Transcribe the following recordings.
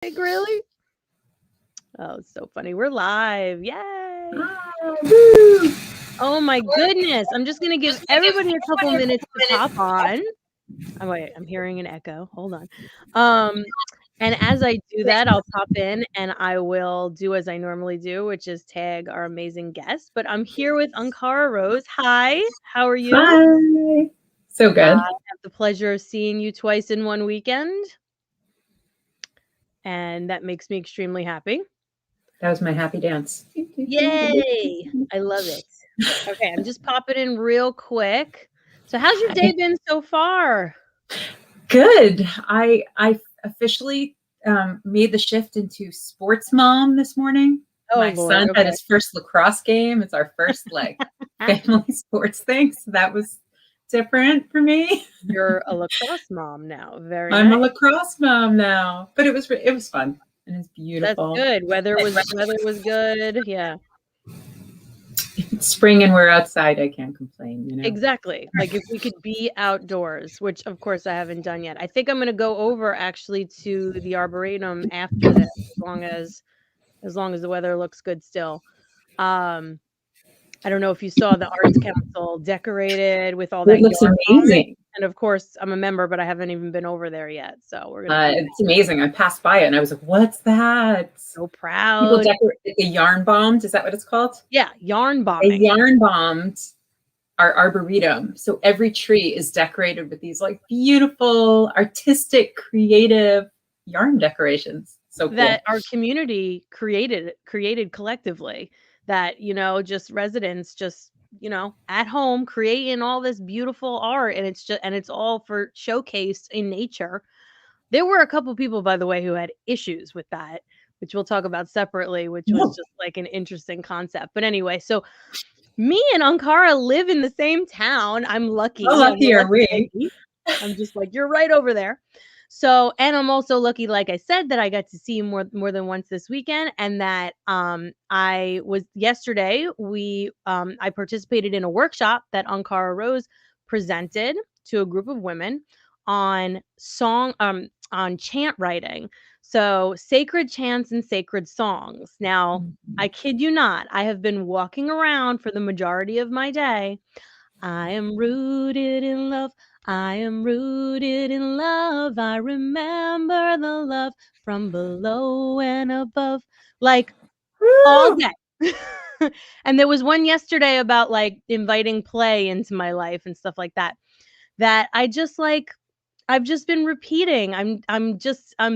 Like, really? Oh, it's so funny. We're live. Yay. Oh my goodness. I'm just going to give everybody a couple minutes to pop on. Oh, wait, I'm hearing an echo. Hold on. And as I do that, I'll pop in and I will do as I normally do, which is tag our amazing guest. But I'm here with Ankhara Rose. Hi, how are you? Hi. So good. I have the pleasure of seeing you twice in one weekend. And that makes me extremely happy. That was my happy dance. Yay! I love it. Okay, I'm just popping in real quick. So how's your day been so far? Good. I officially made the shift into sports mom this morning. Oh, my Lord, son okay. had his first lacrosse game. It's our first family sports thing. So that was different for me. You're a lacrosse mom now. Very I'm nice. a lacrosse mom now, but it was fun and it's beautiful. That's good. Weather was good. Yeah. It's spring and we're outside. I can't complain, you know. Exactly. Like if we could be outdoors, which of course I haven't done yet. I think I'm going to go over actually to the Arboretum after this, as long as the weather looks good still. I don't know if you saw the Arts Council decorated with all that. It looks amazing. And of course, I'm a member, but I haven't even been over there yet. So we're gonna. It's amazing. I passed by it and I was like, "What's that?" So proud. People decorate the yarn bombed. Is that what it's called? Yeah, yarn They bombing. yarn bombed our arboretum. So every tree is decorated with these like beautiful, artistic, creative yarn decorations. So cool. That our community created collectively. That, you know, just residents just, you know, at home creating all this beautiful art, and it's all for showcase in nature. There were a couple people, by the way, who had issues with that, which we'll talk about separately, which was just like an interesting concept. But anyway, so me and Ankhara live in the same town. I'm lucky. How lucky are we? I'm just like, you're right over there. So, and I'm also lucky, like I said, that I got to see you more than once this weekend, and that I was yesterday. I participated in a workshop that Ankhara Rose presented to a group of women on chant writing. So sacred chants and sacred songs. Now, I kid you not, I have been walking around for the majority of my day. I am rooted in love. I am rooted in love. I remember the love from below and above. Like all day. And there was one yesterday about like inviting play into my life and stuff like that. That I've just been repeating. I'm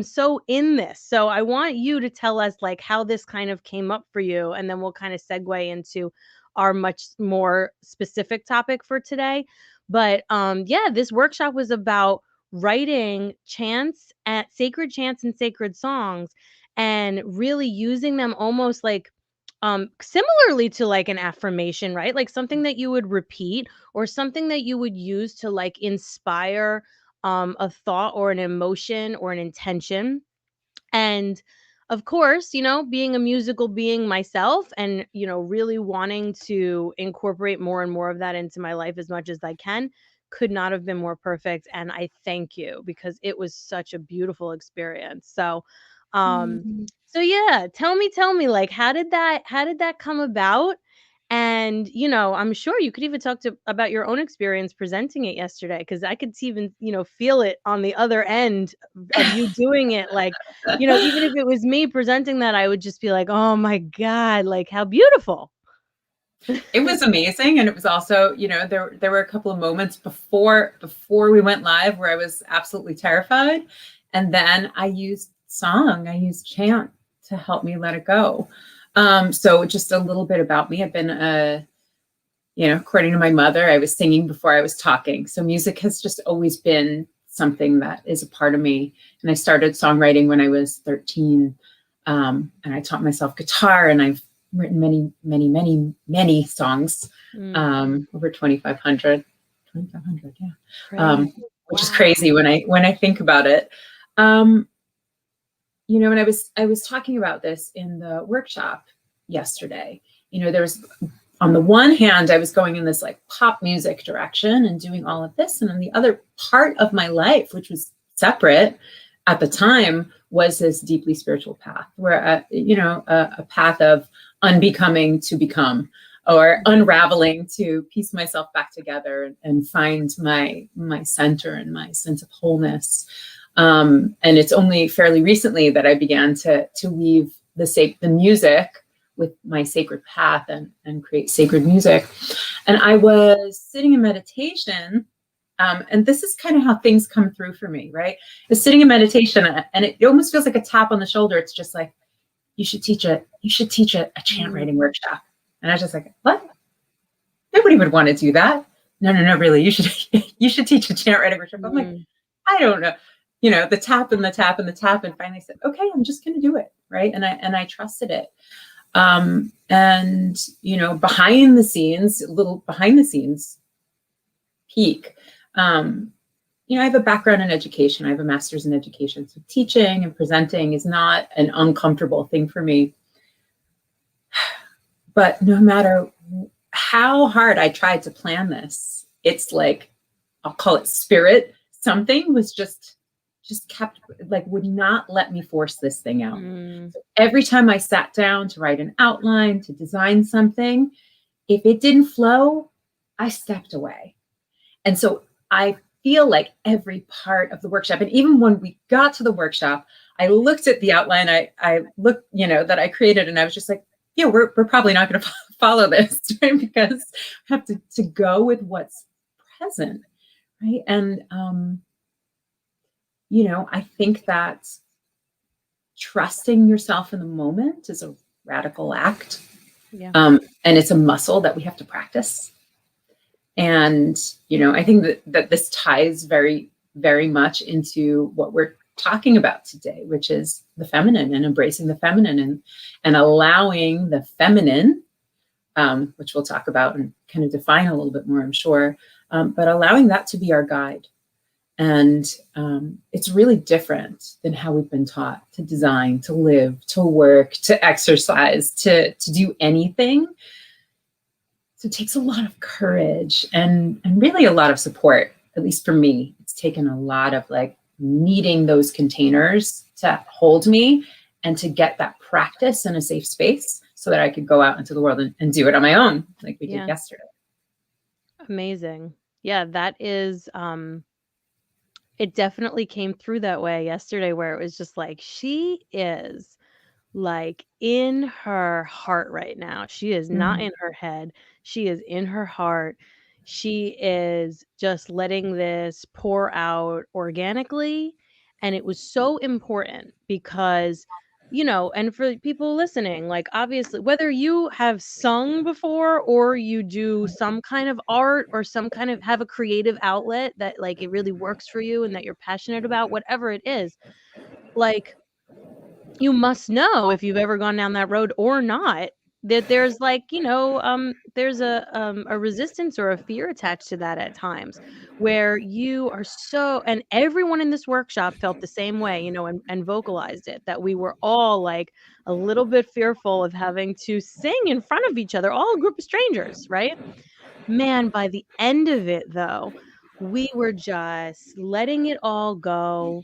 so in this. So I want you to tell us like how this kind of came up for you, and then we'll kind of segue into our much more specific topic for today. But yeah, this workshop was about writing sacred chants and sacred songs, and really using them almost like similarly to like an affirmation, right? Like something that you would repeat, or something that you would use to like inspire a thought or an emotion or an intention. And of course, you know, being a musical being myself, and, you know, really wanting to incorporate more and more of that into my life as much as I can, could not have been more perfect. And I thank you, because it was such a beautiful experience. So yeah, tell me, like, how did that come about? And, you know, I'm sure you could even talk about your own experience presenting it yesterday, because I could even, you know, feel it on the other end of you doing it. Like, you know, even if it was me presenting that, I would just be like, oh my God, like how beautiful. It was amazing. And it was also, you know, there were a couple of moments before we went live where I was absolutely terrified. And then I used chant to help me let it go. So just a little bit about me. I've been, you know, according to my mother, I was singing before I was talking. So music has just always been something that is a part of me. And I started songwriting when I was 13. And I taught myself guitar, and I've written many songs, over 2,500, yeah. Which is crazy when I think about it. You know, and I was talking about this in the workshop yesterday. You know, there was, on the one hand, I was going in this like pop music direction and doing all of this. And then the other part of my life, which was separate at the time, was this deeply spiritual path where, a path of unbecoming to become, or unraveling to piece myself back together and find my center and my sense of wholeness. And it's only fairly recently that I began to weave the music with my sacred path and create sacred music. And I was sitting in meditation, and this is kind of how things come through for me, right? Is sitting in meditation, and it almost feels like a tap on the shoulder. It's just like, you should teach a chant writing workshop. And I was just like, what? Nobody would want to do that. No, really. You should teach a chant writing workshop. I'm like, I don't know. The tap and the tap and the tap, and finally said, okay, I'm just going to do it. Right. And I trusted it. And, behind the scenes peek, I have a background in education. I have a master's in education. So teaching and presenting is not an uncomfortable thing for me. But no matter how hard I tried to plan this, it's like, I'll call it spirit. Something was just kept, like, would not let me force this thing out. So every time I sat down to write an outline, to design something, if it didn't flow, I stepped away. And so I feel like every part of the workshop, and even when we got to the workshop, I looked at the outline, I looked, that I created, and I was just like, yeah, we're probably not going to follow this, right? Because I have to go with what's present, right? And, I think that trusting yourself in the moment is a radical act. Yeah. And it's a muscle that we have to practice. And, I think that this ties very, very much into what we're talking about today, which is the feminine and embracing the feminine and allowing the feminine, which we'll talk about and kind of define a little bit more, I'm sure, but allowing that to be our guide. And it's really different than how we've been taught to design, to live, to work, to exercise, to do anything. So it takes a lot of courage and really a lot of support. At least for me, it's taken a lot of needing those containers to hold me and to get that practice in a safe space so that I could go out into the world and do it on my own, like we did yesterday. Amazing. Yeah, that is, it definitely came through that way yesterday, where it was just like, she is in her heart right now. She is not in her head. She is in her heart. She is just letting this pour out organically. And it was so important because, and for people listening, obviously, whether you have sung before or you do some kind of art or some kind of have a creative outlet that it really works for you and that you're passionate about, whatever it is, you must know, if you've ever gone down that road or not, that there's there's a resistance or a fear attached to that at times, where you are and everyone in this workshop felt the same way, and vocalized it, that we were all a little bit fearful of having to sing in front of each other, all a group of strangers, right? Man, by the end of it, though, we were just letting it all go.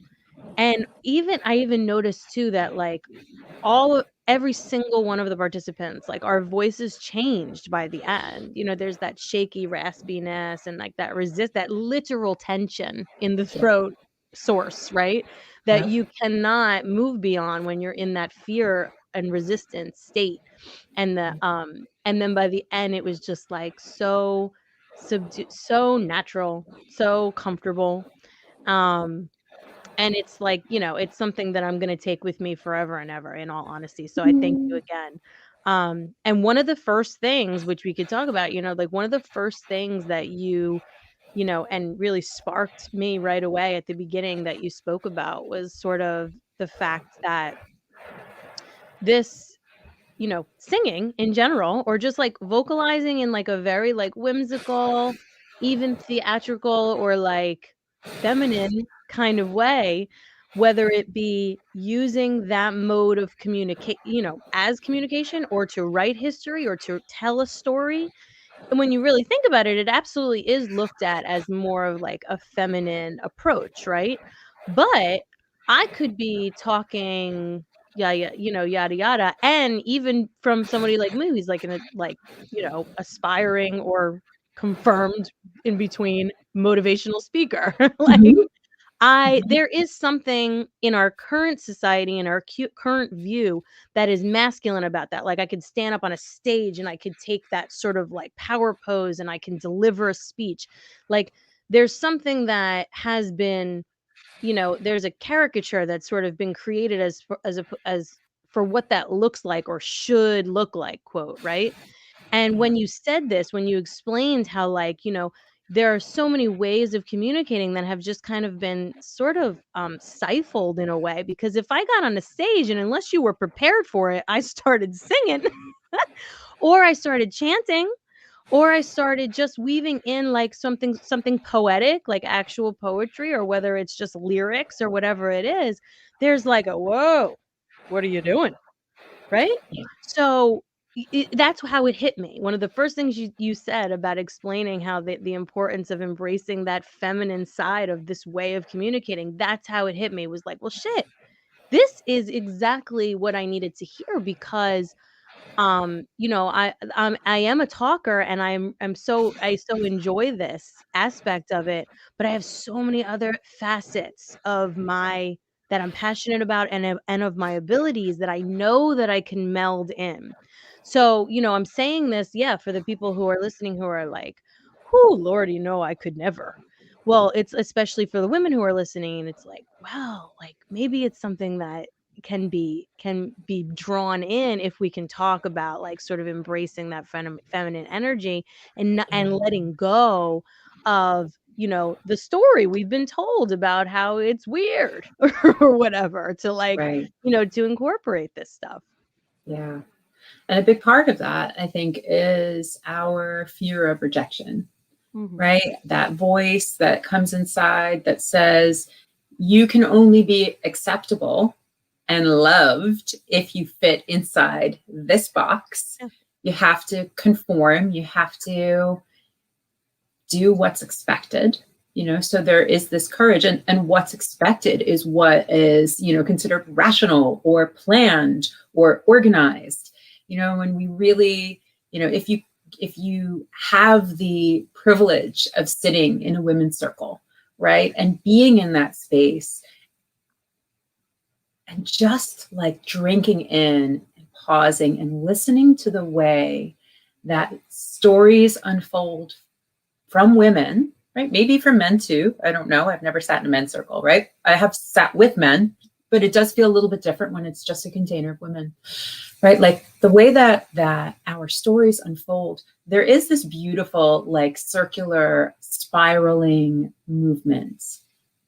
And I even noticed too that every single one of the participants, our voices changed by the end. There's that shaky raspiness and that literal tension in the throat source, right? That you cannot move beyond when you're in that fear and resistance state. And and then by the end, it was just so so natural, so comfortable. And it's it's something that I'm going to take with me forever and ever, in all honesty. So I thank you again. And one of the first things, which we could talk about, one of the first things that and really sparked me right away at the beginning that you spoke about, was sort of the fact that this, singing in general, or just vocalizing in a very whimsical, even theatrical, or feminine kind of way, whether it be using that mode of communicate, as communication, or to write history, or to tell a story. And when you really think about it, it absolutely is looked at as more of a feminine approach, right? But I could be talking, yeah, yada yada, and even from somebody like me who's like aspiring or confirmed in between motivational speaker. Like Mhm. Mhm. there is something in our current society and our current view that is masculine about that. Like I could stand up on a stage and I could take that sort of like power pose and I can deliver a speech. Like there's something that has been, there's a caricature that's sort of been created as for what that looks like or should look like, quote, right? And Yeah. when you said this, when you explained how, like, there are so many ways of communicating that have just kind of been sort of stifled in a way, because if I got on a stage and unless you were prepared for it, I started singing or I started chanting or I started just weaving in like something poetic, like actual poetry, or whether it's just lyrics or whatever it is, there's like a whoa, what are you doing? Right? Yeah. So, that's how it hit me. One of the first things you said about explaining how the importance of embracing that feminine side of this way of communicating, that's how it hit me, was like, "Well, shit, this is exactly what I needed to hear," because I am a talker and I so enjoy this aspect of it, but I have so many other facets of my that I'm passionate about and of my abilities that I know that I can meld in. So, I'm saying this, yeah, for the people who are listening who are like, "Whoo, Lord, I could never." Well, it's especially for the women who are listening, and it's like, wow, like maybe it's something that can be drawn in if we can talk about like sort of embracing that feminine energy and letting go of the story we've been told about how it's weird or whatever, to like Right. to incorporate this stuff. Yeah. And a big part of that, I think, is our fear of rejection, Mhm. right? That voice that comes inside that says, you can only be acceptable and loved if you fit inside this box. Yeah. You have to conform, you have to do what's expected. So there is this courage, and what's expected is what is, considered rational or planned or organized. When we really, if you have the privilege of sitting in a women's circle, right, and being in that space and just like drinking in and pausing and listening to the way that stories unfold from women, right? Maybe from men too. I don't know. I've never sat in a men's circle, right? I have sat with men, but it does feel a little bit different when it's just a container of women, right? Like the way that our stories unfold, there is this beautiful, like circular spiraling movement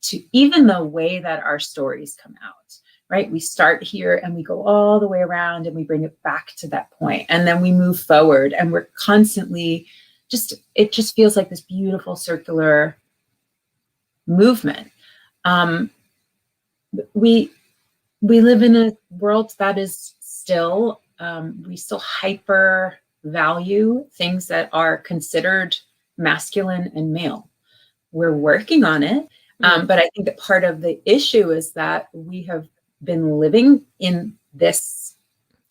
to even the way that our stories come out, right? We start here and we go all the way around and we bring it back to that point, and then we move forward, and we're constantly it just feels like this beautiful circular movement. Um, we live in a world that is still, we still hyper value things that are considered masculine and male. We're working on it. But I think that part of the issue is that we have been living in this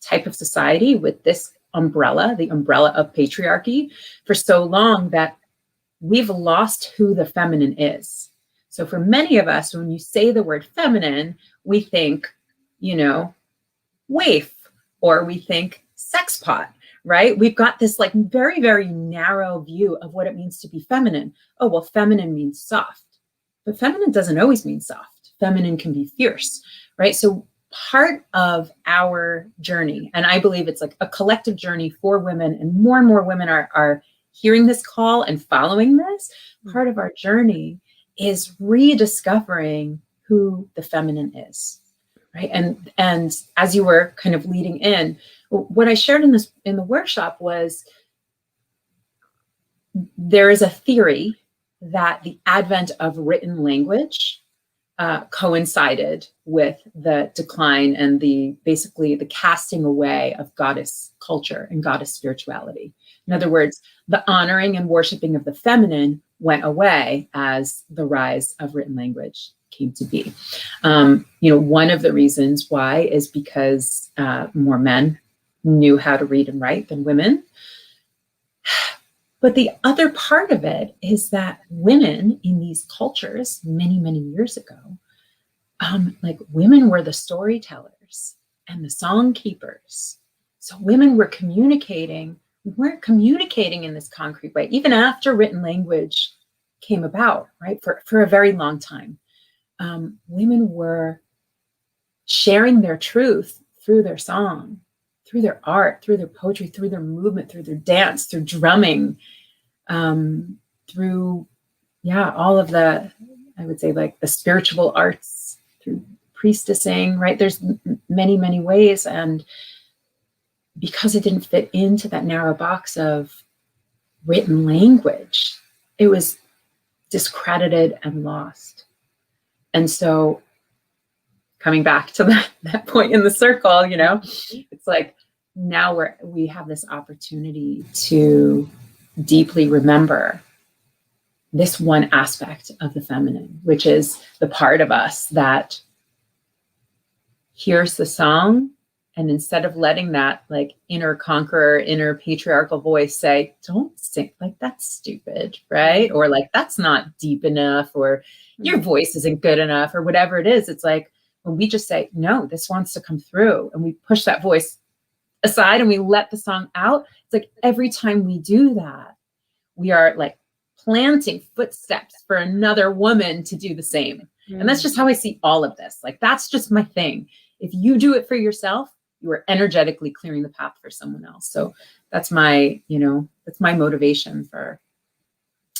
type of society with this umbrella, the umbrella of patriarchy, for so long that we've lost who the feminine is. So for many of us, when you say the word feminine, we think, waif, or we think sex pot, right? We've got this like very, very narrow view of what it means to be feminine. Oh, well, feminine means soft, but feminine doesn't always mean soft. Feminine can be fierce, right? So part of our journey, and I believe it's like a collective journey for women, and more women are hearing this call and following this. Part of our journey is rediscovering who the feminine is, right? And as you were kind of leading in, what I shared in the workshop was there is a theory that the advent of written language coincided with the decline and basically the casting away of goddess culture and goddess spirituality. In other words, the honoring and worshiping of the feminine went away as the rise of written language came to be. One of the reasons why is because more men knew how to read and write than women. But the other part of it is that women in these cultures many, many years ago, like women were the storytellers and the song keepers. So women were communicating. We weren't communicating in this concrete way, even after written language came about, right? For a very long time. Women were sharing their truth through their song, through their art, through their poetry, through their movement, through their dance, through drumming, through, all of the, I would say, like the spiritual arts, through priestessing, right? There's many, many ways. And because it didn't fit into that narrow box of written language, it was discredited and lost. And so coming back to that point in the circle, it's like now we have this opportunity to deeply remember this one aspect of the feminine, which is the part of us that hears the song, and instead of letting that like inner conqueror, inner patriarchal voice say, don't sing, like that's stupid, right? Or like that's not deep enough, or your voice isn't good enough, or whatever it is. It's like when we just say, no, this wants to come through, and we push that voice aside and we let the song out. It's like every time we do that, we are like planting footsteps for another woman to do the same. And that's just how I see all of this. Like, that's just my thing. If you do it for yourself, you are energetically clearing the path for someone else. So that's my motivation for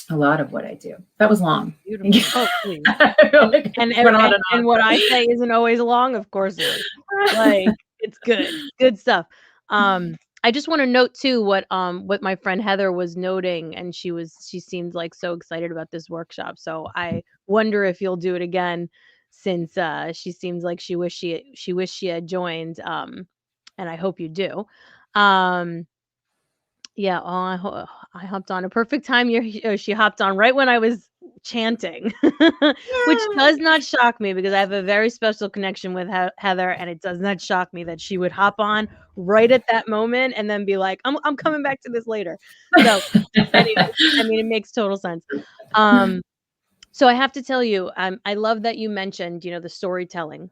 a lot of what I do. That was long. Beautiful. Oh, please. And what I say isn't always long, of course it is. Like, it's good stuff. I just want to note too what my friend Heather was noting, and she seemed like so excited about this workshop. So I wonder if you'll do it again, since she seems like she wished she had joined. And I hope you do. Yeah, I hopped on a perfect time. She hopped on right when I was chanting, which does not shock me because I have a very special connection with Heather, and it does not shock me that she would hop on right at that moment and then be like, I'm coming back to this later. So anyway, I mean, it makes total sense. So I have to tell you, I love that you mentioned, the storytelling,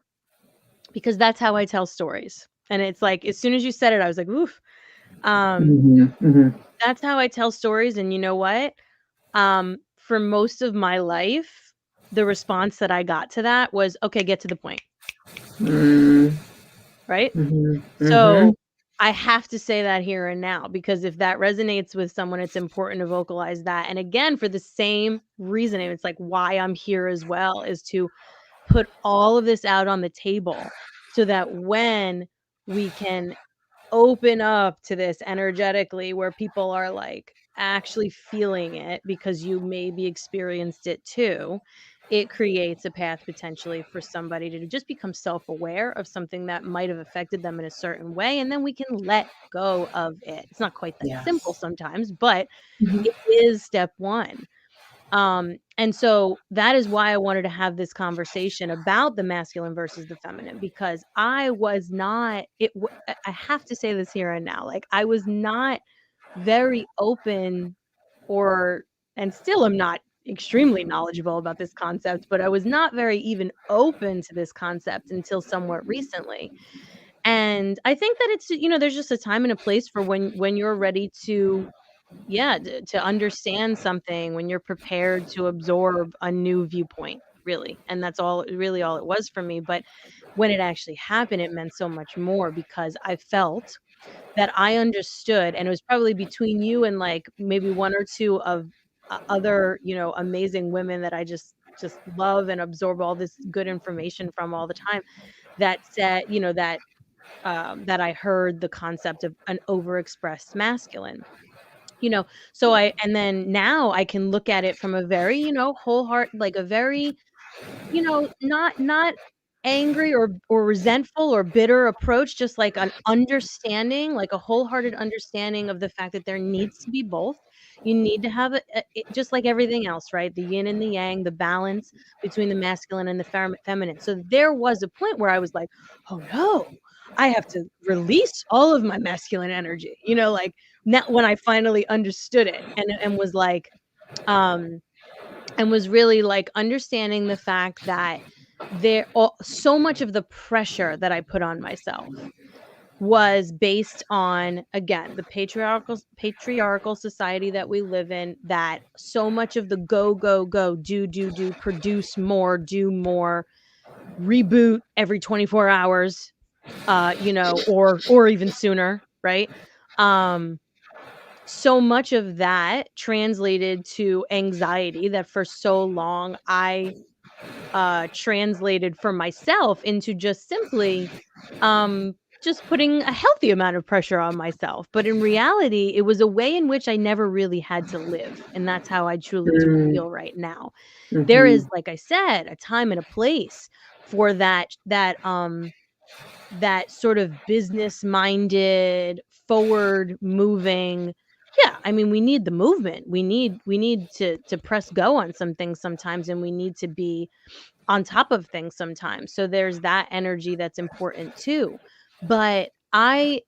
because that's how I tell stories. And it's like, as soon as you said it, I was like, oof. That's how I tell stories. And you know what? For most of my life, the response that I got to that was, okay, get to the point. Right? So I have to say that here and now, because if that resonates with someone, it's important to vocalize that. And again, for the same reason, it's like why I'm here as well, is to put all of this out on the table so that when we can open up to this energetically, where people are like actually feeling it because you maybe experienced it too, it creates a path potentially for somebody to just become self-aware of something that might have affected them in a certain way, and then we can let go of it. It's not quite that simple sometimes, but it is step one. And so that is why I wanted to have this conversation about the masculine versus the feminine, because I have to say this here and now, like I was not very open, and still am not extremely knowledgeable about this concept, but I was not very even open to this concept until somewhat recently. And I think that it's, there's just a time and a place for when you're ready to to understand something, when you're prepared to absorb a new viewpoint, really. And that's really all it was for me. But when it actually happened, it meant so much more, because I felt that I understood, and it was probably between you and like maybe one or two of other, amazing women that I just love and absorb all this good information from all the time, that said, that I heard the concept of an overexpressed masculine. So and then now I can look at it from a very, whole heart, like a very, not angry or resentful or bitter approach, just like an understanding, like a wholehearted understanding of the fact that there needs to be both. You need to have just like everything else, right? The yin and the yang, the balance between the masculine and the feminine. So there was a point where I was like, oh no, I have to release all of my masculine energy, like now when I finally understood it and was like, and was really like understanding the fact that so much of the pressure that I put on myself was based on, again, the patriarchal society that we live in, that so much of the go, go, go, do, produce more, do more, reboot every 24 hours, or even sooner, right? So much of that translated to anxiety that for so long I translated for myself into just simply just putting a healthy amount of pressure on myself. But in reality, it was a way in which I never really had to live. And that's how I truly do feel right now. There is, like I said, a time and a place for that sort of business-minded, forward-moving. Yeah, I mean, we need the movement. We need to press go on some things sometimes, and we need to be on top of things sometimes. So there's that energy that's important too. But I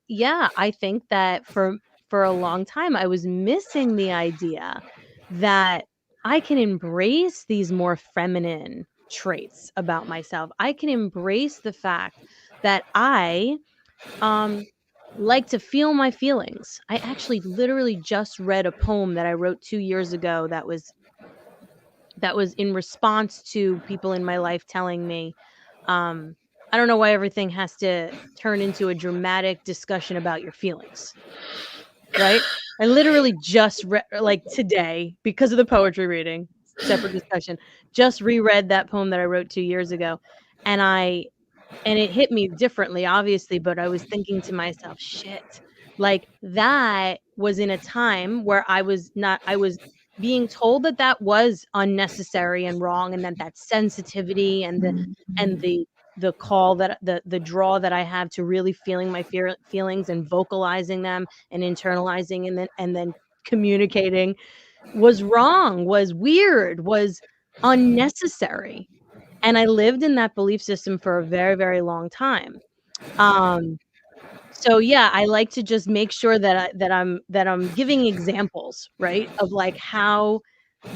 think that for a long time I was missing the idea that I can embrace these more feminine traits about myself. I can embrace the fact that I like to feel my feelings. I actually literally just read a poem that I wrote 2 years ago that was in response to people in my life telling me, I don't know why everything has to turn into a dramatic discussion about your feelings, right? I literally just like today, because of the poetry reading, separate discussion, just reread that poem that I wrote 2 years ago. And it hit me differently, obviously, but I was thinking to myself, shit, like that was in a time where I was being told that that was unnecessary and wrong, and that sensitivity and the call that the draw that I have to really feeling my feelings and vocalizing them and internalizing and then communicating was wrong, was weird, was unnecessary. And I lived in that belief system for a very, very long time. So yeah, I like to just make sure that I'm giving examples, right, of like how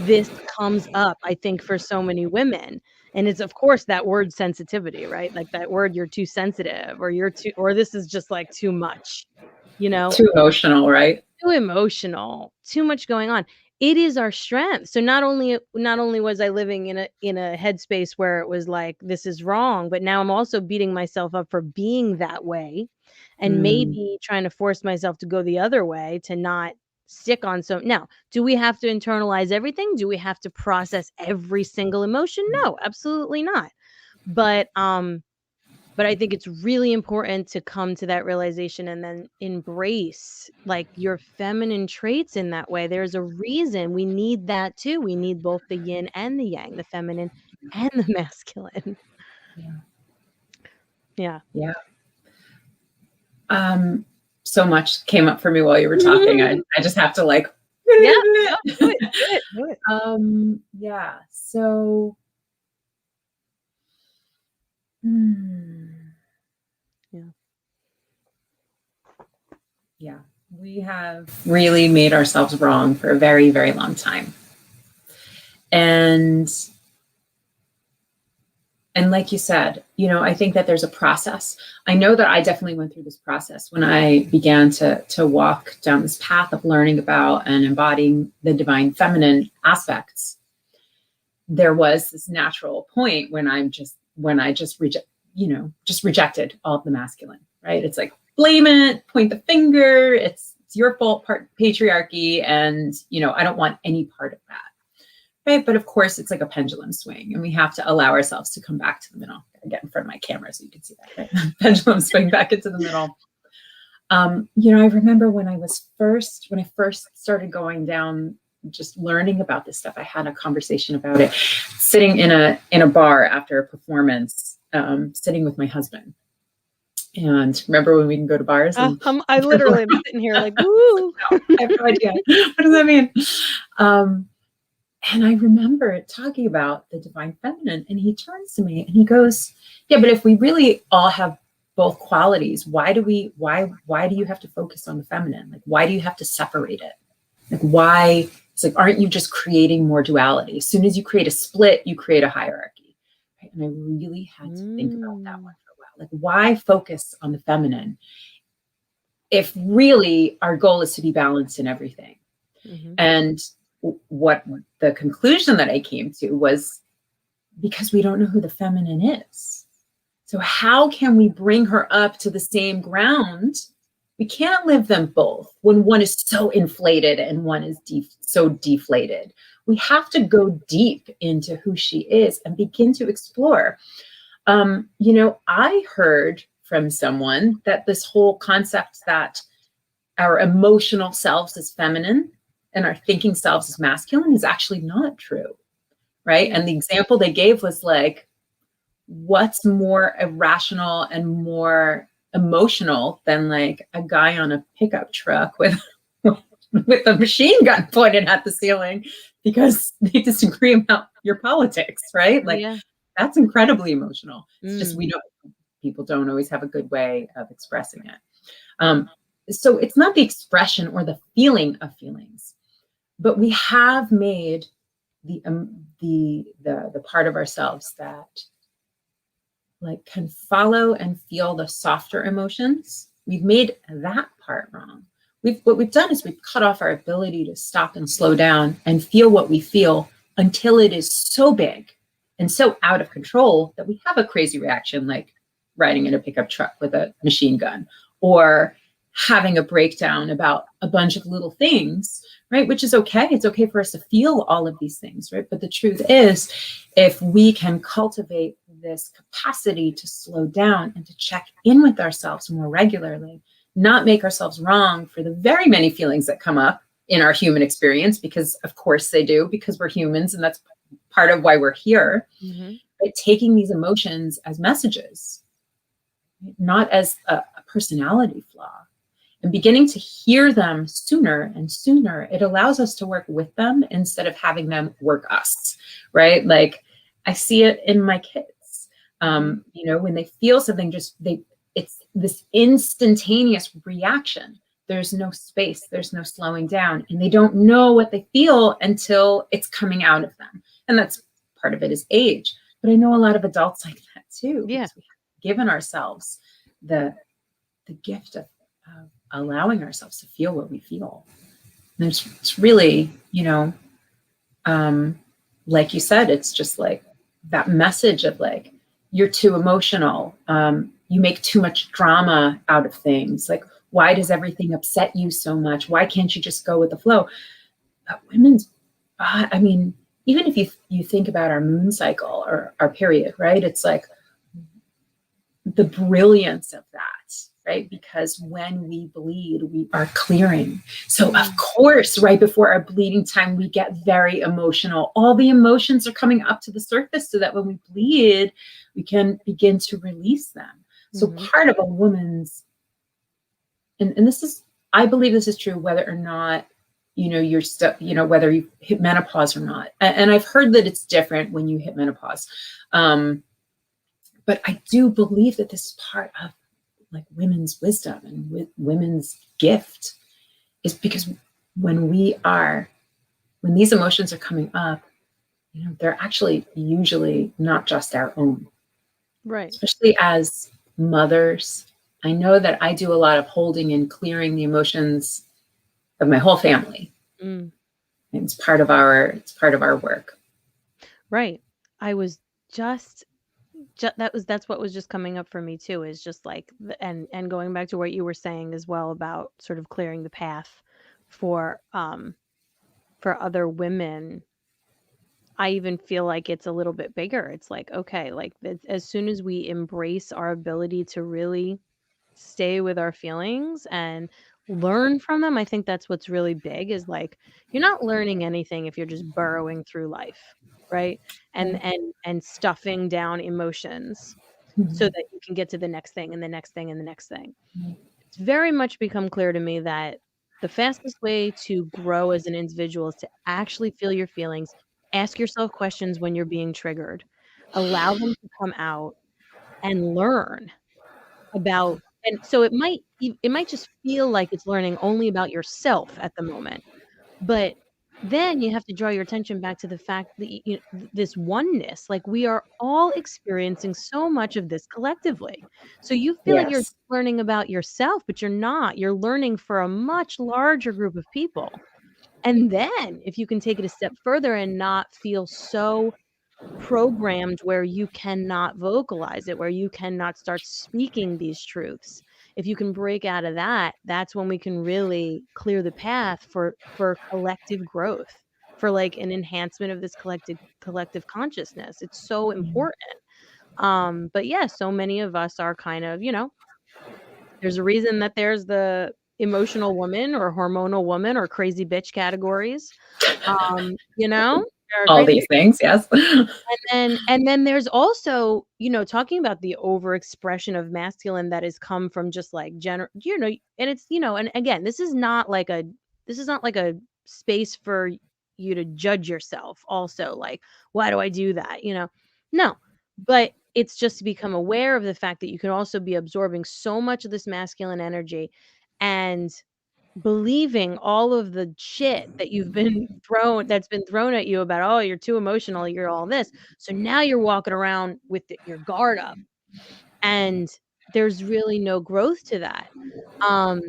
this comes up, I think, for so many women. And it's, of course, that word sensitivity, right? Like that word, you're too sensitive, or this is just like too much, Too emotional, right? Too emotional, too much going on. It is our strength. So not only was I living in a headspace where it was like, this is wrong, but now I'm also beating myself up for being that way, and maybe trying to force myself to go the other way, to not stick on. So now, do we have to internalize everything? Do we have to process every single emotion? No, absolutely not. But I think it's really important to come to that realization and then embrace like your feminine traits in that way. There's a reason we need that too. We need both the yin and the yang, the feminine and the masculine. Yeah. Yeah. So much came up for me while you were talking. I just have to like, yeah, do it. Yeah. So, yeah, we have really made ourselves wrong for a very, very long time. And like you said, I think that there's a process. I know that I definitely went through this process when I began to walk down this path of learning about and embodying the divine feminine aspects. There was this natural point when I just rejected all of the masculine, right? It's like, blame it, point the finger, it's your fault, part patriarchy, and I don't want any part of that. Right. But of course, it's like a pendulum swing, and we have to allow ourselves to come back to the middle. I get in front of my camera so you can see that, right? Pendulum swing back into the middle. I remember when I first started going down, just learning about this stuff, I had a conversation about it, sitting in a bar after a performance sitting with my husband. And remember when we can go to bars? And I literally am sitting here like, woo. I have no idea. What does that mean? And I remember talking about the divine feminine, and he turns to me and he goes, yeah, but if we really all have both qualities, why do you have to focus on the feminine? Like, why do you have to separate it? Like, why? It's like, aren't you just creating more duality? As soon as you create a split, you create a hierarchy. Right? And I really had to think about that one for a while. Like, why focus on the feminine if really our goal is to be balanced in everything? Mm-hmm. And what the conclusion that I came to was because we don't know who the feminine is. So how can we bring her up to the same ground? We can't live them both when one is so inflated and one is so deflated. We have to go deep into who she is and begin to explore. I heard from someone that this whole concept that our emotional selves is feminine and our thinking selves is masculine is actually not true, right? And the example they gave was like, what's more irrational and more emotional than like a guy on a pickup truck with a machine gun pointed at the ceiling because they disagree about your politics, right? Like, that's incredibly emotional. It's just people don't always have a good way of expressing it. So it's not the expression or the feeling of feelings, but we have made the part of ourselves that like can follow and feel the softer emotions. We've made that part wrong. What we've done is we've cut off our ability to stop and slow down and feel what we feel until it is so big and so out of control that we have a crazy reaction, like riding in a pickup truck with a machine gun, or having a breakdown about a bunch of little things, right? Which is okay. It's okay for us to feel all of these things, right? But the truth is, if we can cultivate this capacity to slow down and to check in with ourselves more regularly, not make ourselves wrong for the very many feelings that come up in our human experience, because of course they do, because we're humans and that's part of why we're here. Mm-hmm. But taking these emotions as messages, not as a personality flaw, and beginning to hear them sooner and sooner, it allows us to work with them instead of having them work us, right? Like I see it in my kids, when they feel something, it's this instantaneous reaction. There's no space, there's no slowing down, and they don't know what they feel until it's coming out of them. And that's part of it is age. But I know a lot of adults like that too. Yeah. We have given ourselves the gift of allowing ourselves to feel what we feel. And it's really, like you said, it's just like that message of like, you're too emotional. You make too much drama out of things. Like, why does everything upset you so much? Why can't you just go with the flow? But even if you think about our moon cycle or our period, right? It's like the brilliance of that, right? Because when we bleed, we are clearing. So of course, right before our bleeding time, we get very emotional. All the emotions are coming up to the surface so that when we bleed, we can begin to release them. So part of a woman's, and this is, I believe this is true, whether or not, you're stuck, whether you hit menopause or not. And I've heard that it's different when you hit menopause. But I do believe that this is part of like women's wisdom and women's gift, is because when these emotions are coming up, they're actually usually not just our own. Right. Especially as mothers. I know that I do a lot of holding and clearing the emotions of my whole family. And it's part of our work. Right. I was that's what was just coming up for me too, is just like, and going back to what you were saying as well about sort of clearing the path for other women. I even feel like it's a little bit bigger. It's like, okay, like as soon as we embrace our ability to really stay with our feelings and learn from them, I think that's what's really big, is like, you're not learning anything if you're just burrowing through life, right? And stuffing down emotions. so Mhm. that you can get to the next thing and the next thing and the next thing. Mhm. It's very much become clear to me that the fastest way to grow as an individual is to actually feel your feelings, ask yourself questions when you're being triggered, allow them to come out, and learn about, and so it might just feel like it's learning only about yourself at the moment, but then you have to draw your attention back to the fact that this oneness, like, we are all experiencing so much of this collectively. So you feel like you're Yes. learning about yourself, but you're not. You're learning for a much larger group of people. And then if you can take it a step further and not feel so programmed where you cannot vocalize it, where you cannot start speaking these truths. If you can break out of that, that's when we can really clear the path for collective growth, for like an enhancement of this collective consciousness. It's so Mhm. important. But yeah, so many of us are kind of, there's a reason that there's the emotional woman or hormonal woman or crazy bitch categories. There are All crazy. these things, yes. And then there's also, talking about the overexpression of masculine that has come from just like and it's, and again, this is not like a space for you to judge yourself also, like, why do I do that? No. But it's just to become aware of the fact that you can also be absorbing so much of this masculine energy and believing all of the shit that you've been that's been thrown at you about, "Oh, you're too emotional, you're all this." So now you're walking around with your guard up, and there's really no growth to that. Um,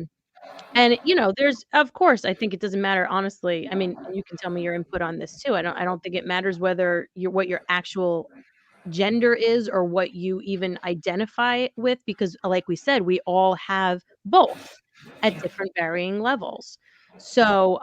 and, there's of course, I think it doesn't matter, honestly. I mean, and you can tell me your input on this too. I don't think it matters whether what your actual gender is or what you even identify with, because like we said, we all have both at Yeah. different varying levels. So,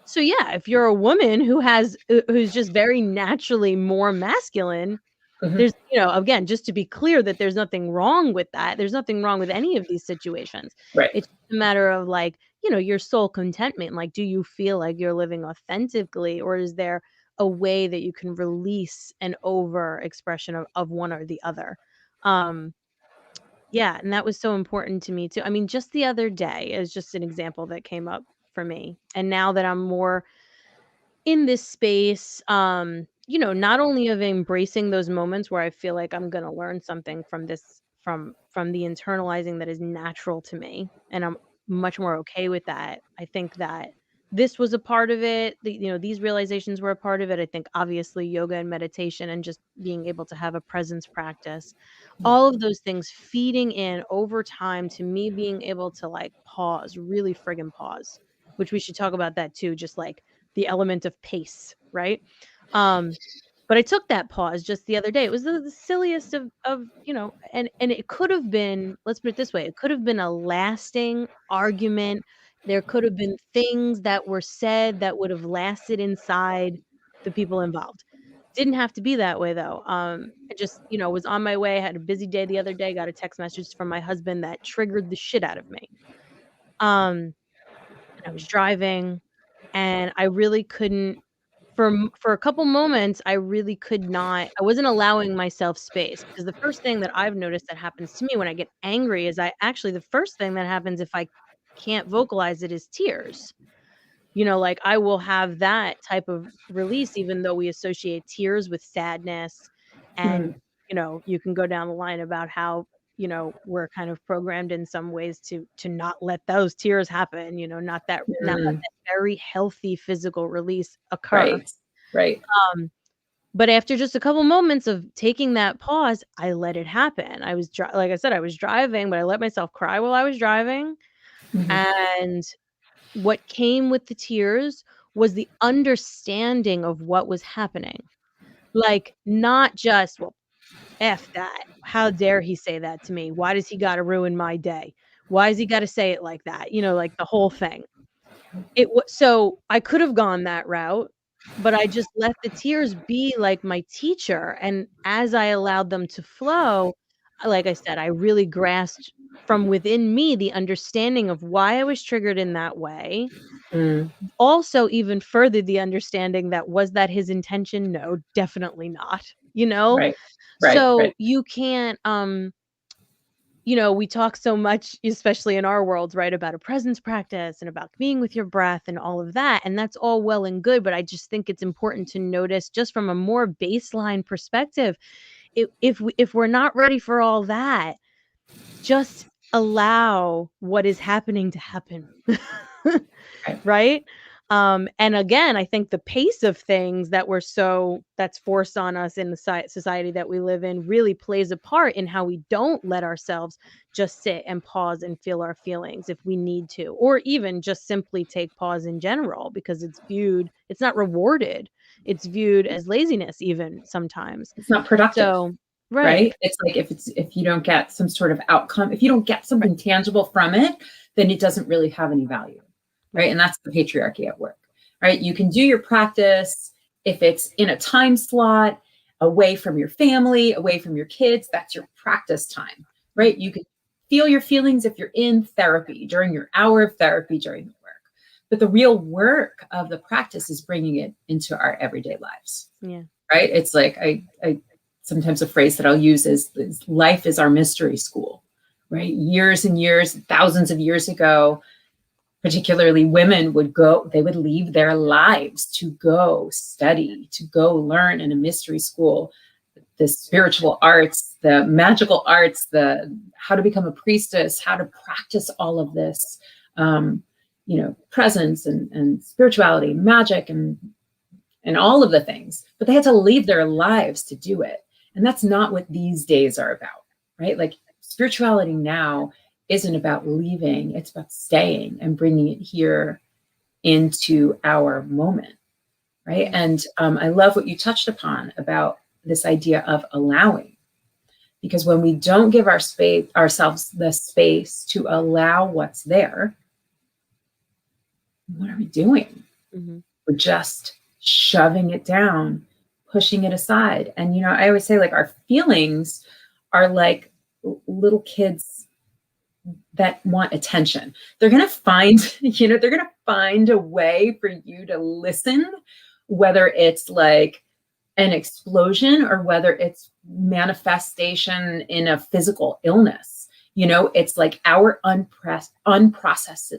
so yeah, if you're a woman who's just very naturally more masculine, Mhm. there's, again, just to be clear that there's nothing wrong with that. There's nothing wrong with any of these situations. Right. It's just a matter of like, your soul contentment. Like, do you feel like you're living authentically, or is there a way that you can release an over expression of one or the other? Um, yeah, and that was so important to me too. I mean, just the other day is just an example that came up for me. And now that I'm more in this space, not only of embracing those moments where I feel like I'm gonna learn something from this, from the internalizing that is natural to me, and I'm much more okay with that. I think that this was a part of it. These realizations were a part of it. I think obviously yoga and meditation and just being able to have a presence practice, all of those things feeding in over time to me being able to like pause, really friggin' pause, which we should talk about that too, just like the element of pace, right? Um, but I took that pause just the other day. It was the silliest of, and it could have been, let's put it this way, it could have been a lasting argument. There could have been things that were said that would have lasted inside the people involved. Didn't have to be that way though. I just, was on my way, had a busy day the other day, got a text message from my husband that triggered the shit out of me. Um, and I was driving and I really couldn't, for a couple moments, I really could not, I wasn't allowing myself space, because the first thing that I've noticed that happens to me when I get angry is the first thing that happens if I can't vocalize it is tears. Like, I will have that type of release, even though we associate tears with sadness. And, Mm. you can go down the line about how, we're kind of programmed in some ways to not let those tears happen, not let Mm. that very healthy physical release occur. Right. Right. Um, but after just a couple moments of taking that pause, I let it happen. Like I said, I was driving, but I let myself cry while I was driving. Mhm. And what came with the tears was the understanding of what was happening. Like, not just, "Well, F that. How dare he say that to me? Why does he gotta ruin my day? Why has he gotta say it like that?" Like the whole thing. So I could have gone that route, but I just let the tears be like my teacher, and as I allowed them to flow, like I said, I really grasped from within me the understanding of why I was triggered in that way. Mm. Also even furthered the understanding that, was that his intention? No, definitely not. you know? Right. So Right. you can't, we talk so much, especially in our worlds, right, about a presence practice and about being with your breath and all of that. And that's all well and good. But I just think it's important to notice, just from a more baseline perspective, if we're not ready for all that, just allow what is happening to happen. Right. Right? And again, I think the pace of things that's forced on us in the society that we live in really plays a part in how we don't let ourselves just sit and pause and feel our feelings if we need to, or even just simply take pause in general, because it's not rewarded. It's viewed as laziness even sometimes. It's not productive. So, right, Right? It's like if you don't get some sort of outcome, if you don't get right, something tangible from it, then it doesn't really have any value. Right? right, And that's the patriarchy at work. Right? You can do your practice if it's in a time slot, away from your family, away from your kids, that's your practice time. Right? You can feel your feelings if you're in therapy, during your hour of therapy, during the work. But the real work of the practice is bringing it into our everyday lives. yeah, Right? It's like I sometimes a phrase that I'll use is life is our mystery school, right? Years and years, thousands of years ago, particularly women they would leave their lives to go study, to go learn in a mystery school, the spiritual arts, the magical arts, the how to become a priestess, how to practice all of this, presence and spirituality, magic and all of the things, but they had to leave their lives to do it. And that's not what these days are about, right? Like spirituality now isn't about leaving, it's about staying and bringing it here into our moment, right? And I love what you touched upon about this idea of allowing, because when we don't give ourselves the space to allow what's there, what are we doing? mm-hmm. We're just shoving it down, pushing it aside. And, I always say, like, our feelings are like little kids that want attention. They're going to find, they're going to find a way for you to listen, whether it's like an explosion or whether it's manifestation in a physical illness. It's like our unprocessed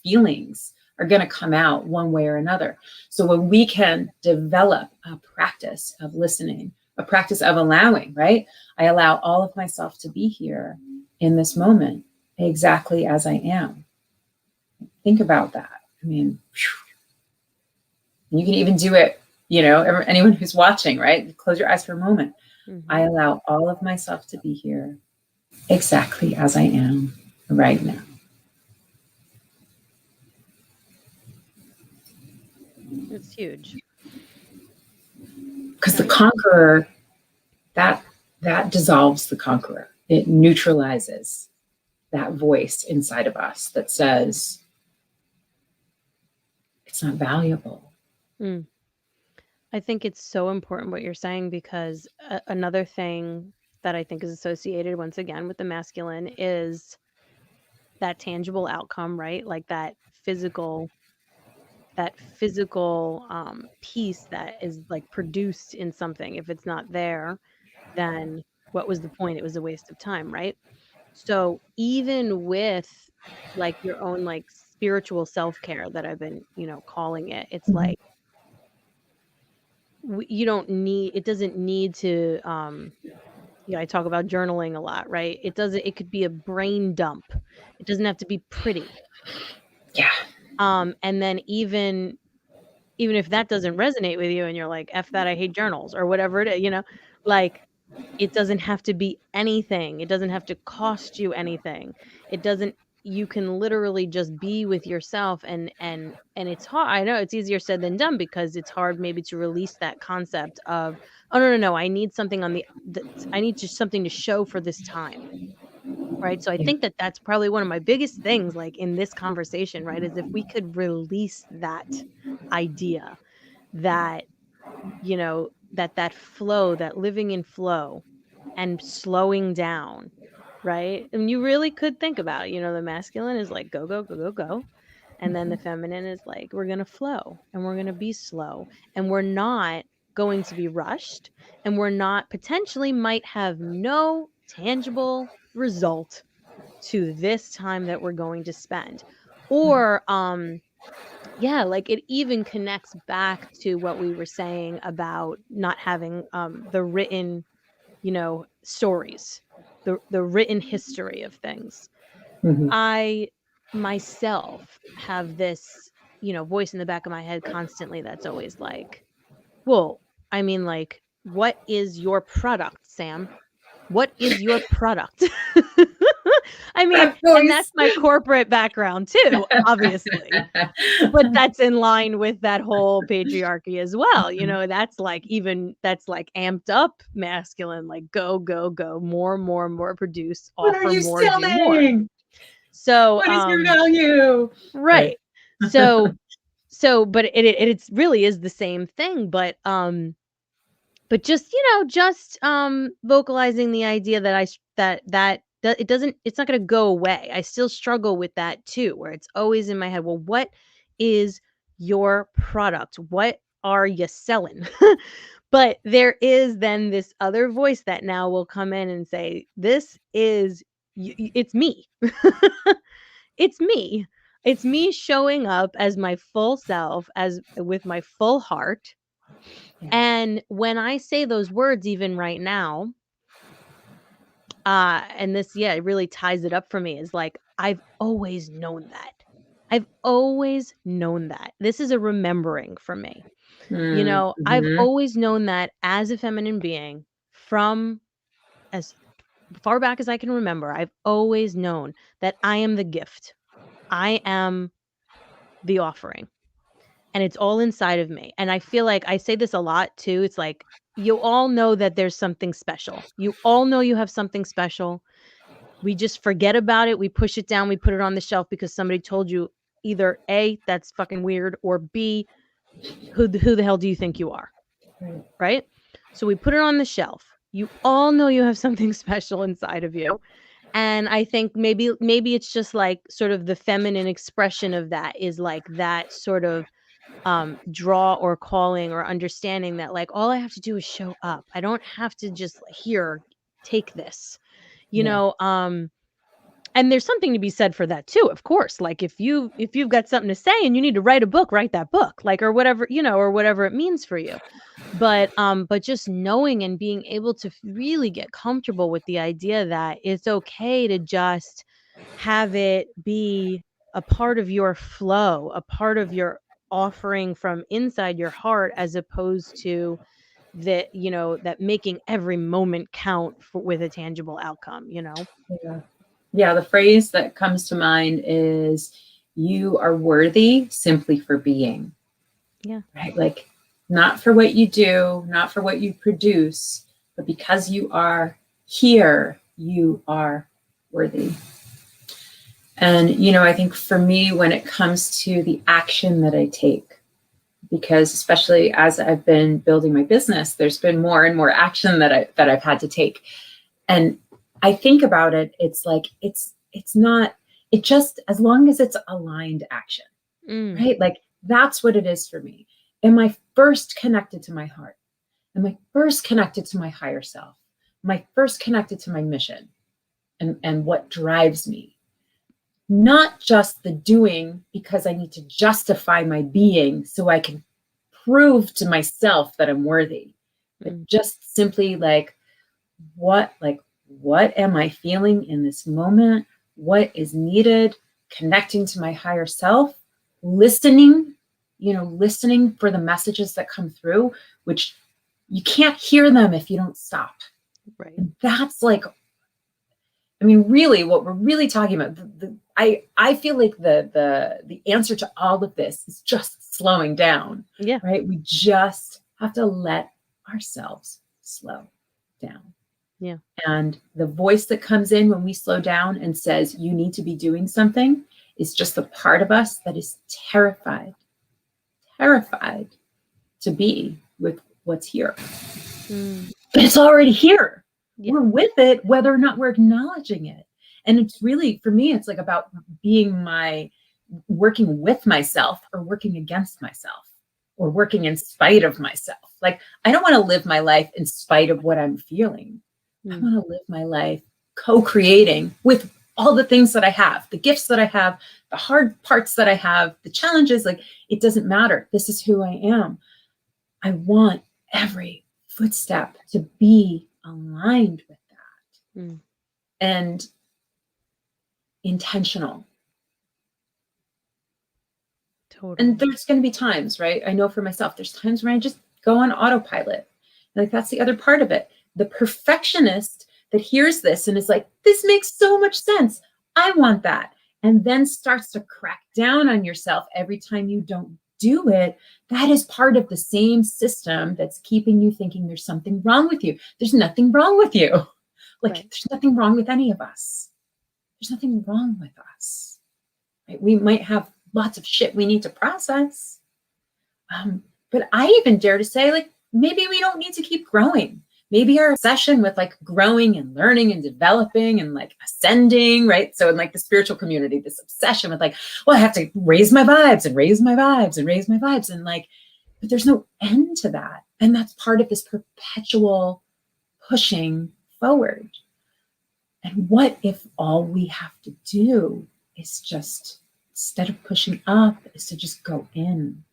feelings are going to come out one way or another. So when we can develop a practice of listening, a practice of allowing, right? I allow all of myself to be here in this moment exactly as I am. Think about that. I mean, you can even do it, anyone who's watching, right? Close your eyes for a moment. Mm-hmm. I allow all of myself to be here exactly as I am right now. It's huge. Because the conqueror, that dissolves the conqueror. It neutralizes that voice inside of us that says it's not valuable. Mm. I think it's so important what you're saying, because another thing that I think is associated once again with the masculine is that tangible outcome, right? Like that physical piece that is like produced in something. If it's not there, then what was the point? It was a waste of time, right? So even with like your own like spiritual self-care that I've been, calling it, it's Mhm. like you don't need it doesn't need to I talk about journaling a lot, right? It could be a brain dump. It doesn't have to be pretty. Yeah. And then even if that doesn't resonate with you and you're like, F that, I hate journals or whatever it is, like it doesn't have to be anything. It doesn't have to cost you anything. It doesn't You can literally just be with yourself, and it's hard. I know it's easier said than done, because it's hard maybe to release that concept of, oh no, I need something I need just something to show for this time. Right? So I Yeah. think that that's probably one of my biggest things, like in this conversation, right? Is if we could release that idea that, that flow, that living in flow and slowing down, right? And you really could think about, the masculine is like go, go, go, go, go. And then the feminine is like, we're going to flow and we're going to be slow. And we're not going to be rushed, and we're not potentially might have no tangible result to this time that we're going to spend. Or yeah, like it even connects back to what we were saying about not having the written, stories, the written history of things. Mhm. I myself have this, voice in the back of my head constantly that's always like, well, I mean, like, what is your product, Sam? What is your product? I mean, That and that's voice. my corporate background too, obviously. But that's in line with that whole patriarchy as well. That's like amped up masculine, like go, go, go, more, more, more, produce, What are offer you more, do more. selling? So, What is your value? Right. right. So, but it really is the same thing, but just, vocalizing the idea that it's not going to go away. I still struggle with that too, where it's always in my head. Well, what is your product? What are you selling? But there is then this other voice that now will come in and say, this is, it's me. It's me. It's me showing up as my full self, as with my full heart. Yeah. And when I say those words, even right now, and this, it really ties it up for me, is like, I've always known that. I've always known that. This is a remembering for me. I've Mm-hmm. always known that as a feminine being from as far back as I can remember. I've always known that I am the gift. I am the offering. And it's all inside of me. And I feel like I say this a lot too. It's like, you all know that there's something special. You all know you have something special. We just forget about it. We push it down. We put it on the shelf because somebody told you either A, that's fucking weird, or B, who the hell do you think you are? Right? So we put it on the shelf. You all know you have something special inside of you. And I think maybe it's just like sort of the feminine expression of that is like that sort of draw or calling or understanding that like all I have to do is show up. I don't have to just take this, Yeah. and there's something to be said for that too, of course. Like if you've got something to say and you need to write a book, write that book, like, or whatever, or whatever it means for you. But just knowing and being able to really get comfortable with the idea that it's okay to just have it be a part of your flow, a part of your offering from inside your heart, as opposed to that, that making every moment count with a tangible outcome. Yeah. Yeah. The phrase that comes to mind is, you are worthy simply for being. Yeah. Right. Like, not for what you do, not for what you produce, but because you are here, you are worthy. And, I think for me, when it comes to the action that I take, because especially as I've been building my business, there's been more and more action that I've had to take. And I think about it, it's like, it's not, it just, as long as it's aligned action, right? Like, that's what it is for me. Am I first connected to my heart? Am I first connected to my higher self? Am I first connected to my mission and what drives me? Not just the doing because I need to justify my being so I can prove to myself that I'm worthy, but just simply like, what am I feeling in this moment? What is needed? Connecting to my higher self, listening for the messages that come through, which you can't hear them if you don't stop. Right. And that's like, I mean, really, what we're really talking about, I feel like the answer to all of this is just slowing down. Yeah. Right. We just have to let ourselves slow down. Yeah. And the voice that comes in when we slow down and says, you need to be doing something, is just the part of us that is terrified to be with what's here. But it's already here. Yeah. We're with it, whether or not we're acknowledging it. And it's really, for me, it's like about working with myself or working against myself. or working in spite of myself. Like, I don't want to live my life in spite of what I'm feeling. I want to live my life co-creating with all the things that I have, the gifts that I have, the hard parts that I have, the challenges. Like, it doesn't matter. This is who I am. I want every footstep to be aligned with that and intentional. Totally. And there's going to be times, right? I know for myself, there's times where I just go on autopilot. Like, that's the other part of it. The perfectionist that hears this and is like, this makes so much sense. I want that. And then starts to crack down on yourself every time you don't do it. That is part of the same system that's keeping you thinking there's something wrong with you. There's nothing wrong with you. Like, there's nothing wrong with any of us. There's nothing wrong with us. Right? We might have lots of shit we need to process. But I even dare to say, like, maybe we don't need to keep growing. Maybe our obsession with like growing and learning and developing and like ascending, right? So in like the spiritual community, this obsession with like, well, I have to raise my vibes and raise my vibes and raise my vibes. And like, but there's no end to that. And that's part of this perpetual pushing forward. And what if all we have to do is just, instead of pushing up, is to just go in,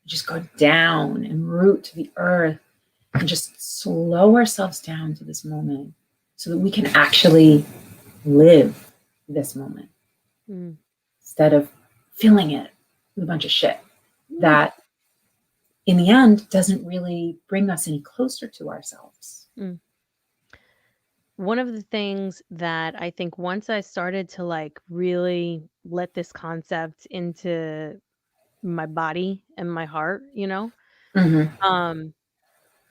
just go down and root to the earth and just slow ourselves down to this moment so that we can actually live this moment instead of filling it with a bunch of shit that in the end doesn't really bring us any closer to ourselves. One of the things that I think once I started to like really let this concept into my body and my heart, you know,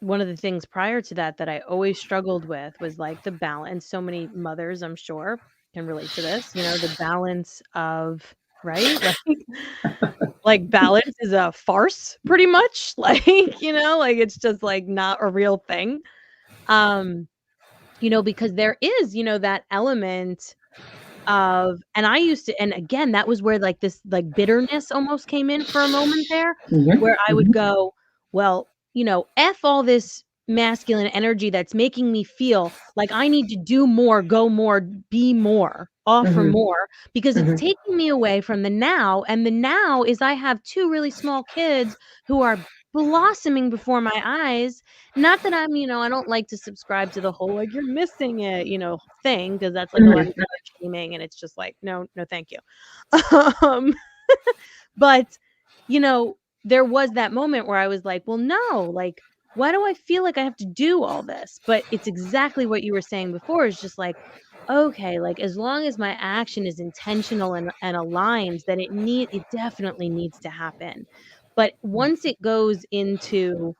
one of the things prior to that that I always struggled with was like the balance. So many mothers, I'm sure, can relate to this, you know, the balance of, right? Like balance is a farce pretty much. Like, you know, like it's just like not a real thing. You know, because there is, you know, that element of, and I used to, and again, that was where like this like bitterness almost came in for a moment there, where I would go, well, you know, F all this masculine energy that's making me feel like I need to do more, go more, be more, offer more, because it's taking me away from the now. And the now is I have two really small kids who are blossoming before my eyes. Not that I'm, you know, I don't like to subscribe to the whole like you're missing it, you know, thing, because that's like a lot of shaming, and it's just like, no, thank you. But, you know, there was that moment where I was like, well, no, like, why do I feel like I have to do all this? But it's exactly what you were saying before, is just like, okay, like as long as my action is intentional and aligned, then it definitely needs to happen. But once it goes into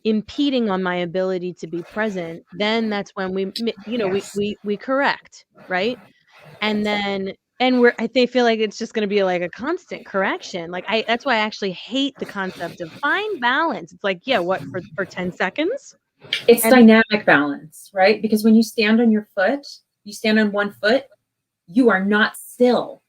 impeding on my ability to be present, then that's when you know, we correct, right? And then they feel like it's just gonna be like a constant correction. Like that's why I actually hate the concept of find balance. It's like, yeah, what, for 10 seconds? It's And dynamic balance, right? Because when you stand on your foot, you stand on one foot, you are not still.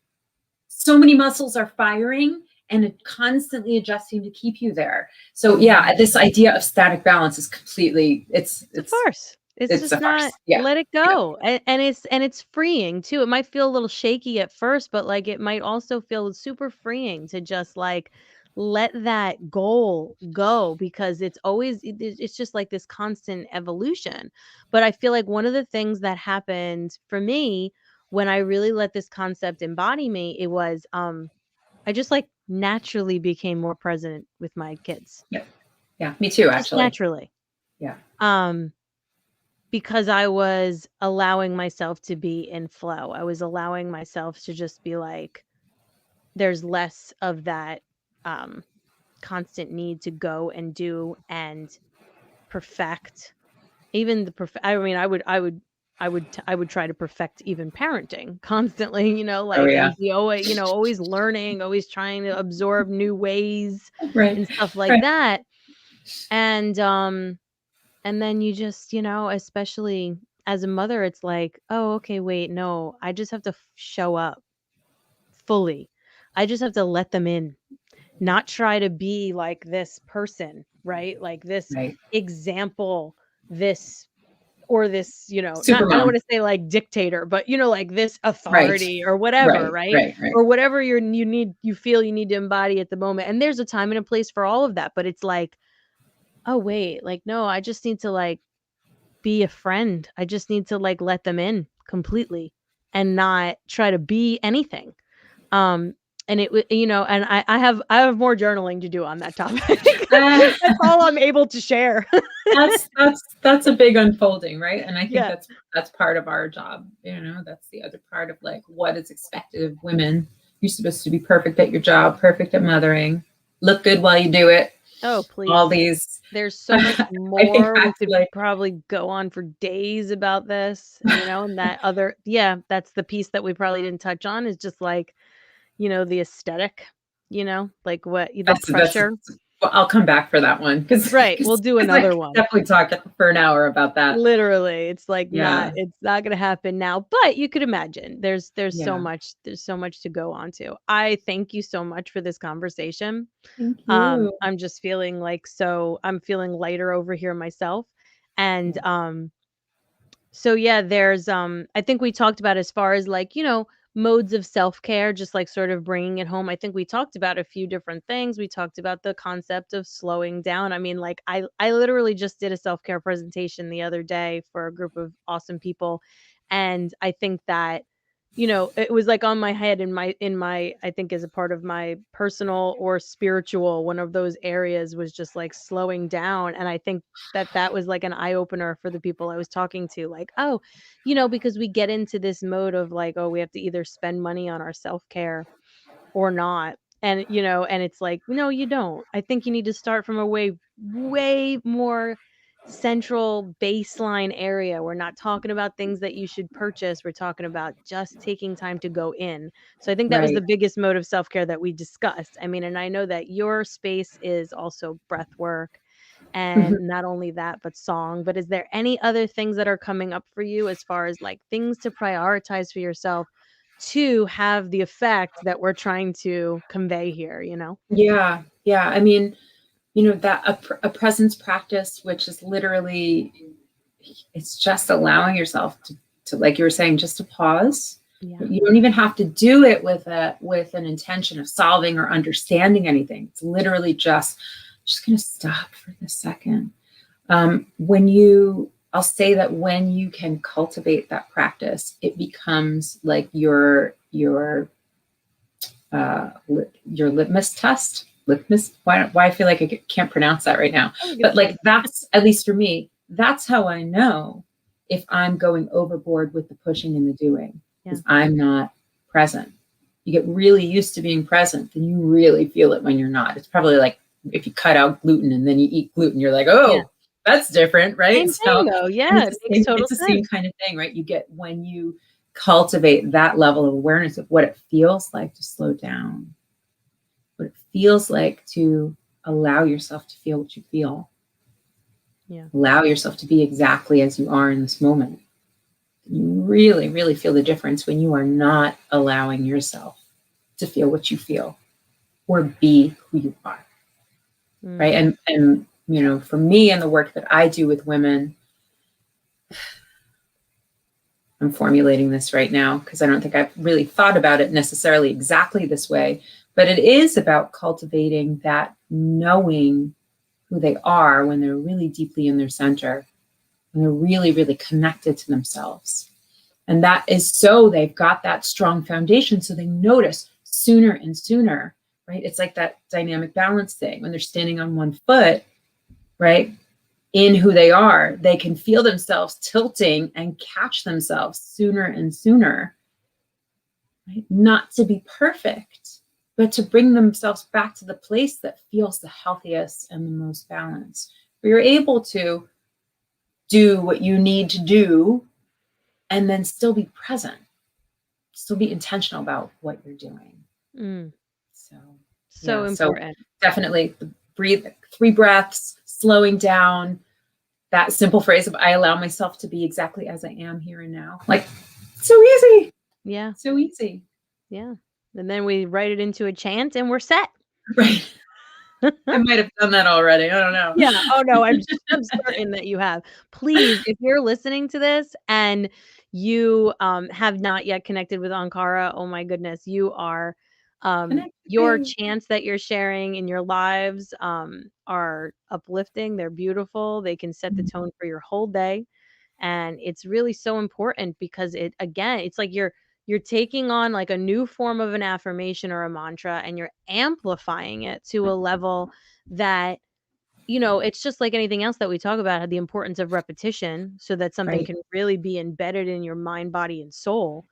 So many muscles are firing and constantly adjusting to keep you there. So yeah, this idea of static balance is completely, it's a farce. It's just not, let it go. And it's freeing too. It might feel a little shaky at first, but like it might also feel super freeing to just like let that goal go, because it's always it's just like this constant evolution. But I feel like one of the things that happened for me when I really let this concept embody me, it was I just like naturally became more present with my kids. Yeah, me too, Just actually. naturally. Yeah. Because I was allowing myself to be in flow. I was allowing myself to just be like, there's less of that constant need to go and do and perfect. Even I mean, I would try to perfect even parenting constantly, you know, like, and be always, you know, always learning, always trying to absorb new ways and stuff like that. And then you just, you know, especially as a mother, it's like, oh, okay, wait, no, I just have to show up fully. I just have to let them in not try to be like this person, right? Like this Right. example, this or this, not, I don't Supermom. want to say like dictator, but like this Right. authority or whatever, Right. right? Right. Right. Or whatever you feel you need to embody at the moment. And there's a time and a place for all of that, but it's like, oh wait, like no, I just need to like be a friend. I just need to like let them in completely and not try to be anything. Um, and and I have more journaling to do on that topic. Uh, That's all I'm able to share. that's a big unfolding, right? And I think Yeah. that's part of our job. That's the other part of like what is expected of women. You're supposed to be perfect at your job, perfect at mothering, look good while you do it. Oh, please. All these. There's so much I think more. We back to could like, probably go on for days about this, and that other, that's the piece that we probably didn't touch on is just like, the aesthetic, like what the pressure. well, I'll come back for that one because Right. We'll do another one. definitely talk for an hour about that. Literally, it's like Yeah. it's not gonna happen now, but you could imagine there's so Yeah. much to go on to. I thank you so much for this conversation. Thank you. I'm just feeling like I'm feeling lighter over here myself. And Yeah. so yeah, there's I think we talked about as far as like, modes of self-care, just like sort of bringing it home. I think we talked about a few different things. We talked about the concept of slowing down. I mean, like I literally just did a self-care presentation the other day for a group of awesome people, and I think that it was like on my head in my I think as a part of my personal or spiritual, one of those areas was just like slowing down. And I think that was like an eye opener for the people I was talking to, like, oh, because we get into this mode of like, oh, we have to either spend money on our self-care or not. And and it's like, no, you don't. I think you need to start from a way more central baseline area. We're not talking about things that you should purchase. We're talking about just taking time to go in. So I think that was the Right. biggest mode of self-care that we discussed. I mean, and I know that your space is also breath work and not only that, but song. But is there any other things that are coming up for you as far as like things to prioritize for yourself to have the effect that we're trying to convey here? Yeah. Yeah. I mean, that a presence practice, which is literally, it's just allowing yourself to like you were saying, just to pause. Yeah. You don't even have to do it with an intention of solving or understanding anything. It's literally just going to stop for a second. I'll say that when you can cultivate that practice, it becomes like your litmus test. Why I feel like I can't pronounce that right now. But like, that's, at least for me, that's how I know if I'm going overboard with the pushing and the doing, because I'm not present. You get really used to being present, then you really feel it when you're not. It's probably like if you cut out gluten and then you eat gluten, you're like, oh, that's different, right? Same thing, though. Yeah, it makes total it's the sense. same kind of thing, right? You get, when you cultivate that level of awareness of what it feels like to slow down, what it feels like to allow yourself to feel what you feel. Yeah. Allow yourself to be exactly as you are in this moment. You really, really feel the difference when you are not allowing yourself to feel what you feel or be who you are. Right. And for me and the work that I do with women, I'm formulating this right now because I don't think I've really thought about it necessarily exactly this way, but it is about cultivating that knowing who they are when they're really deeply in their center, when they're really, really connected to themselves. And that is so they've got that strong foundation, so they notice sooner and sooner, right? It's like that dynamic balance thing. When they're standing on one foot, right, in who they are, they can feel themselves tilting and catch themselves sooner and sooner, right? Not to be perfect, but to bring themselves back to the place that feels the healthiest and the most balanced, where you're able to do what you need to do and then still be present, still be intentional about what you're doing. So important. So definitely breathe, 3 breaths, slowing down, that simple phrase of I allow myself to be exactly as I am here and now. Like, so easy. Yeah. So easy. Yeah. And then we write it into a chant and we're set. Right. I might have done that already. I don't know. Yeah. Oh, no, I'm certain that you have. Please, if you're listening to this and you, have not yet connected with Ankara, oh my goodness, you are, your Connecting. chants that you're sharing in your lives, are uplifting, they're beautiful, they can set the tone for your whole day, and it's really so important because it again, it's like you're taking on, like, a new form of an affirmation or a mantra, and you're amplifying it to a level that it's just like anything else that we talk about, the importance of repetition so that something Right. can really be embedded in your mind, body, and soul.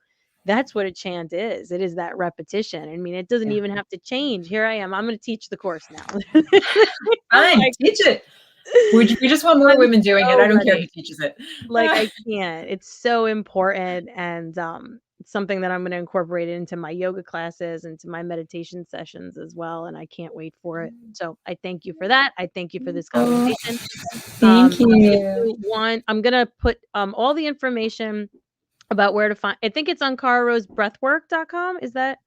That's what a chant is. It is that repetition. I mean, it doesn't Yeah. even have to change. Here I am. I'm going to teach the course now. Fine. Like, Teach it. We just want more I'm women doing it. so I don't care who ready. teaches it. Like, I can't. It's so important, and, it's something that I'm gonna incorporate into my yoga classes, into my meditation sessions as well, and I can't wait for it. So, I thank you for that. I thank you for this Oh, conversation. thank If you. you want, I'm gonna put, all the information about where to find I think it's AnkharaRoseBreathwork.com, is that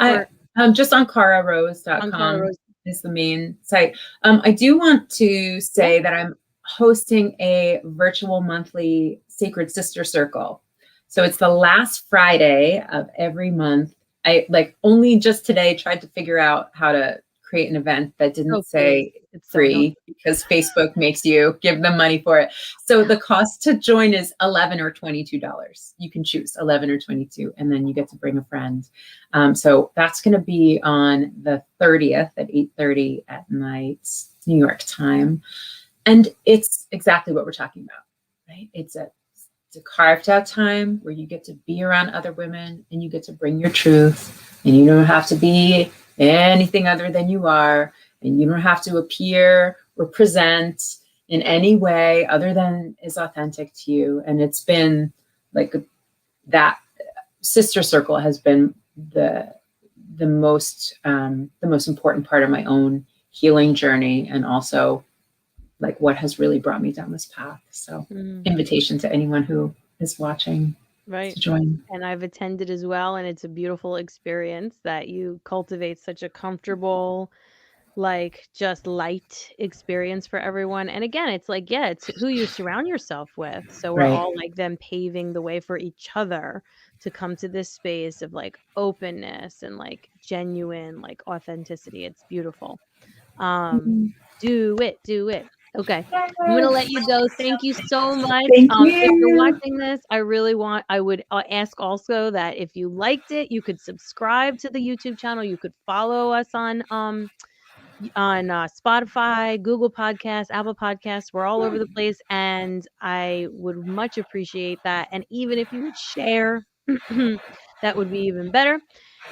I or just Ankhara AnkharaRose.com Rose? is the main site. I do want to Yeah. say that I'm hosting a virtual monthly Sacred Sister Circle. So it's the last Friday of every month. I only just today tried to figure out how to create an event that Oh, didn't please. say It's so annoying. free because Facebook makes you give them money for it. So the cost to join is $11 or $22. You can choose 11 or 22, and then you get to bring a friend. So that's going to be on the 30th at 8:30 at night, New York time. And it's exactly what we're talking about, right? It's a carved out time where you get to be around other women and you get to bring your truth, and you don't have to be anything other than you are, and you don't have to appear or present in any way other than is authentic to you. And it's been like that sister circle has been the most important part of my own healing journey, and also like what has really brought me down this path. So invitation to anyone who is watching Right. to join. And I've attended as well, and it's a beautiful experience that you cultivate such a comfortable, like, just light experience for everyone. And again, it's like, yeah, it's who you surround yourself with. So we're Right. all like then paving the way for each other to come to this space of like openness and like genuine like authenticity. It's beautiful. Do it, do it. Okay. I'm gonna let you go. Thank you so much. Thank If you're you. watching this, I would ask also that if you liked it, you could subscribe to the YouTube channel. You could follow us on Spotify, Google Podcasts, Apple Podcasts. We're all over the place, and I would much appreciate that. And even if you would share, that would be even better.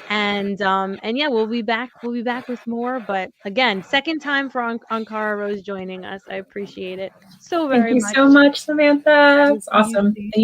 And yeah, we'll be back. We'll be back with more. But again, second time for Ankara Rose joining us. I appreciate it so Thank very you much. so much, Samantha. We'll It's see awesome. you Thank